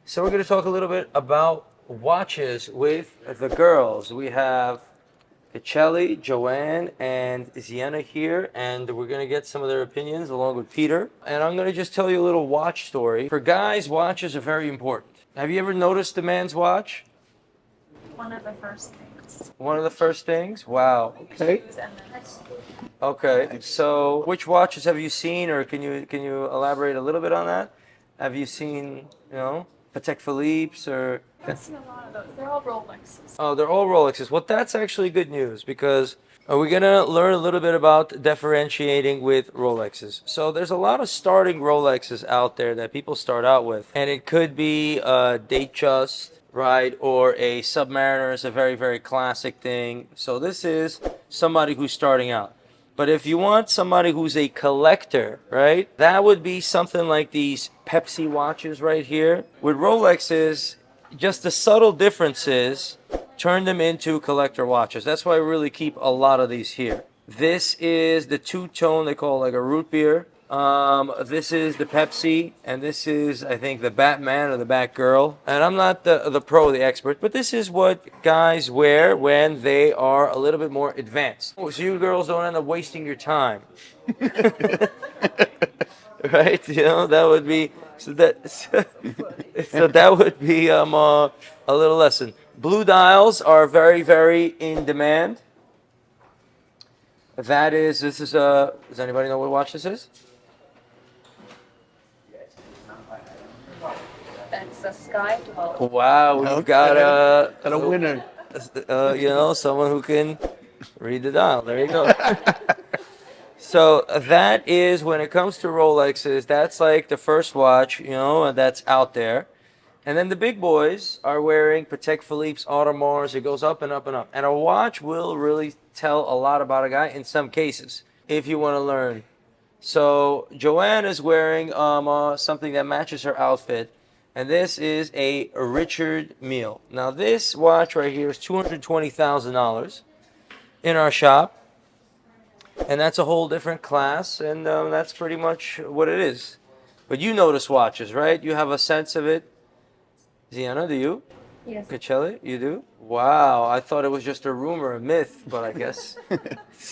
So we're going to talk a little bit about watches with the girls. We have Picelli, Joanne, and Ziena here, and we're going to get some of their opinions along with Peter. And I'm going to just tell you a little watch story. For guys, watches are very important. Have you ever noticed a man's watch? One of the first things. One of the first things? Wow. Okay. Shoes and then Okay. So, which watches have you seen, or can you elaborate a little bit on that? Have you seen, Patek Philippe's or? I've seen a lot of those. They're all Rolexes. Oh, they're all Rolexes. Well, that's actually good news because we're gonna learn a little bit about differentiating with Rolexes. So there's a lot of starting Rolexes out there that people start out with, and it could be a Datejust, right, or a Submariner is a very, very classic thing. So this is somebody who's starting out. But if you want somebody who's a collector, right, that would be something like these Pepsi watches right here. With Rolexes, just the subtle differences turn them into collector watches. That's why I really keep a lot of these here. This is the two-tone, they call it like a root beer. This is the Pepsi, and this is, I think, the Batman or the Batgirl. And I'm not the pro, the expert, but this is what guys wear when they are a little bit more advanced. So you girls don't end up wasting your time. Right? That would be so that would be a little lesson. Blue dials are very, very in demand. This is does anybody know what watch this is? That's a Sky 12. Wow, we've got Got a winner. someone who can read the dial. There you go. So that is, when it comes to Rolexes, that's like the first watch, that's out there. And then the big boys are wearing Patek Philippe's, Audemars. It goes up and up and up. And a watch will really tell a lot about a guy in some cases, if you want to learn. So Joanne is wearing something that matches her outfit. And this is a Richard Mille. Now this watch right here is $220,000 in our shop. And that's a whole different class, and that's pretty much what it is. But you notice watches, right? You have a sense of it. Ziena, do you? Yes. Picelli, you do? Wow, I thought it was just a rumor, a myth, but I guess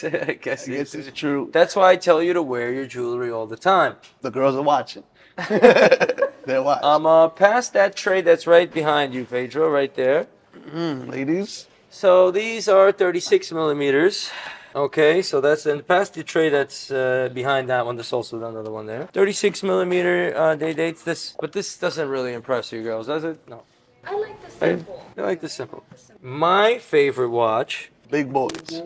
I guess It's true. that's why I tell you to wear your jewelry all the time. The girls are watching. They're watching. Past that tray that's right behind you, Pedro, right there. Ladies. So these are 36 millimeters. Okay, so that's in past the tray that's behind that one. There's also another one there. 36 millimeter day dates. But this doesn't really impress you girls, does it? No. I like the simple. I like the simple. My favorite watch. Big boys.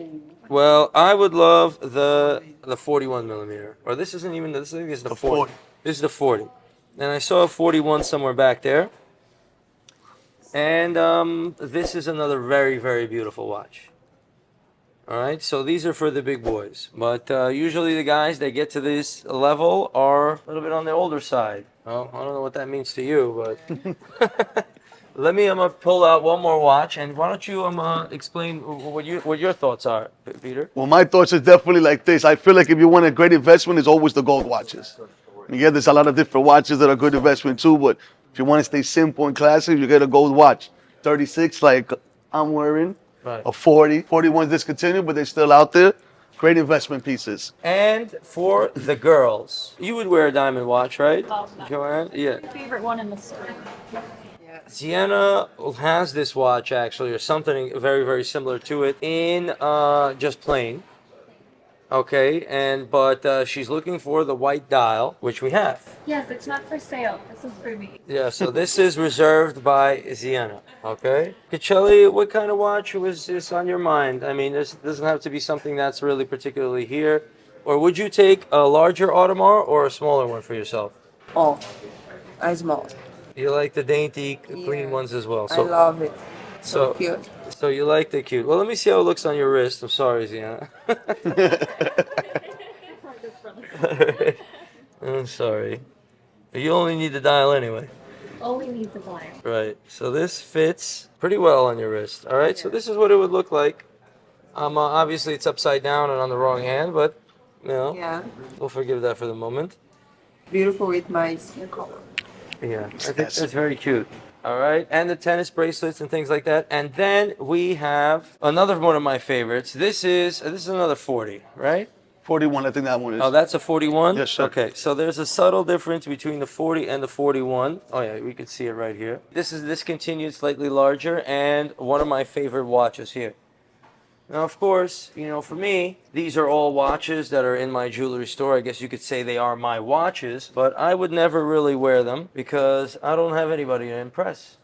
Well, I would love the 41 millimeter. Or this isn't even. This is the 40. This is the 40. And I saw a 41 somewhere back there. And this is another very, very beautiful watch. All right, so these are for the big boys. But usually the guys that get to this level are a little bit on the older side. Well, I don't know what that means to you, but let me pull out one more watch, and why don't you explain what your thoughts are, Peter? Well, my thoughts are definitely like this. I feel like if you want a great investment, it's always the gold watches. Yeah, there's a lot of different watches that are good investment too, but if you want to stay simple and classic, you get a gold watch. 36, like I'm wearing. Right. A 40. 41's discontinued, but they're still out there. Great investment pieces. And for the girls, you would wear a diamond watch, right, Love that. Joanne? Yeah. My favorite one in the store. Sienna has this watch actually, or something very, very similar to it, in just plain. Okay, but she's looking for the white dial, which we have. Yes, it's not for sale. This is for me. Yeah, so this is reserved by Sienna. Okay, Picelli, what kind of watch was this on your mind? I mean, this doesn't have to be something that's really particularly here. Or would you take a larger Audemars or a smaller one for yourself? Oh, I small. You like the dainty, clean Yeah. ones as well. I love it. So Cute. So you like the cute. Well, let me see how it looks on your wrist. I'm sorry, Ziena. I'm sorry. You only need the dial anyway. Only needs a buyer. Right. So this fits pretty well on your wrist. All right. So this is what it would look like. Obviously it's upside down and on the wrong hand, but Yeah. we'll forgive that for the moment. Beautiful with my skin color. Yeah, I think Yes. that's very cute. All right, and the tennis bracelets and things like that. And then we have another one of my favorites. This is another 40, right? 41, I think that one Oh, is. that's a 41? Yes, sir. Okay, so there's a subtle difference between the 40 and the 41. Oh yeah, we can see it right here. This is discontinued, slightly larger, and one of my favorite watches here. Now, of course, for me, these are all watches that are in my jewelry store. I guess you could say they are my watches, but I would never really wear them because I don't have anybody to impress.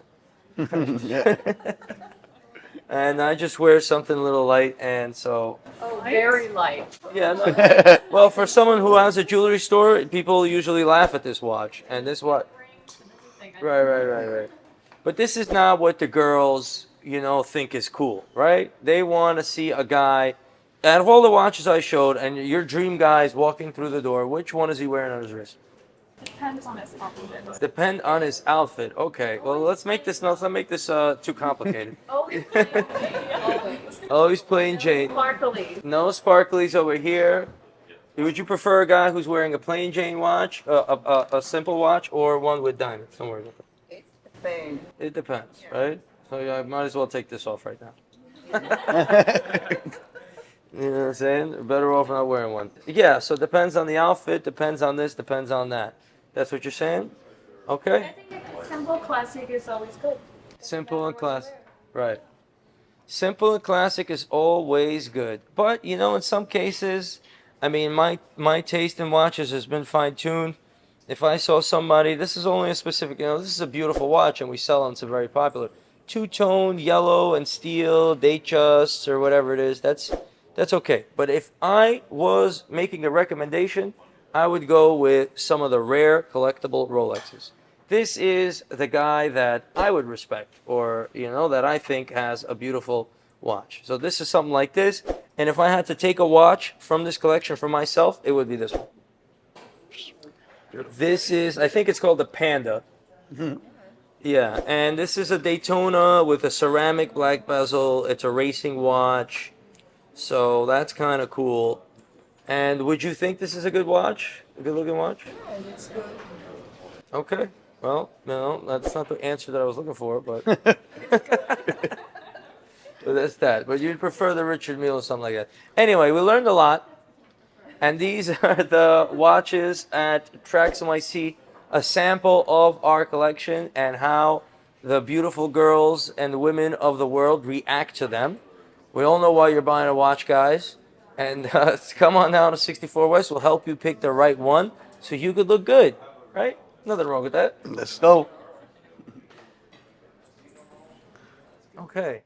Yeah. And I just wear something a little light, and so, Oh, very light. yeah. No, well, for someone who has a jewelry store, people usually laugh at this watch. And this watch, right. But this is not what the girls, think is cool, right? They want to see a guy. Out of all the watches I showed, and your dream guy is walking through the door, which one is he wearing on his wrist? Depends on his outfit. Depend on his outfit. Okay. Well, let's not make this too complicated. Always playing Jane. Always. Always playing Jane. Sparkly. No sparklies over here. Would you prefer a guy who's wearing a plain Jane watch, a simple watch, or one with diamonds? Don't worry about that. It's the thing. It depends, right? So yeah, I might as well take this off right now. You know what I'm saying? Better off not wearing one. Yeah, so it depends on the outfit, depends on this, depends on that. That's what you're saying? I Okay. think a simple classic is always good. Simple and classic. Right. Simple and classic is always good. But, in some cases, I mean, my taste in watches has been fine-tuned. If I saw somebody, this is only a specific, this is a beautiful watch, and we sell them, it's very popular. Two-tone, yellow and steel, Datejust, or whatever it is, that's okay. But if I was making a recommendation, I would go with some of the rare collectible Rolexes. This is the guy that I would respect, or that I think has a beautiful watch. So this is something like this, and if I had to take a watch from this collection for myself, it would be this one. This is, I think it's called the Panda. Yeah, and this is a Daytona with a ceramic black bezel. It's a racing watch, so that's kind of cool. And would you think this is a good watch? A good looking watch? Yeah, it looks good. Okay. Well, no, that's not the answer that I was looking for, but but that's that. But you'd prefer the Richard Mille or something like that. Anyway, we learned a lot, and these are the watches at TraxNYC, a sample of our collection and how the beautiful girls and women of the world react to them. We all know why you're buying a watch, guys. And come on down to 64 West. We'll help you pick the right one so you could look good, right? Nothing wrong with that. Let's go. Okay.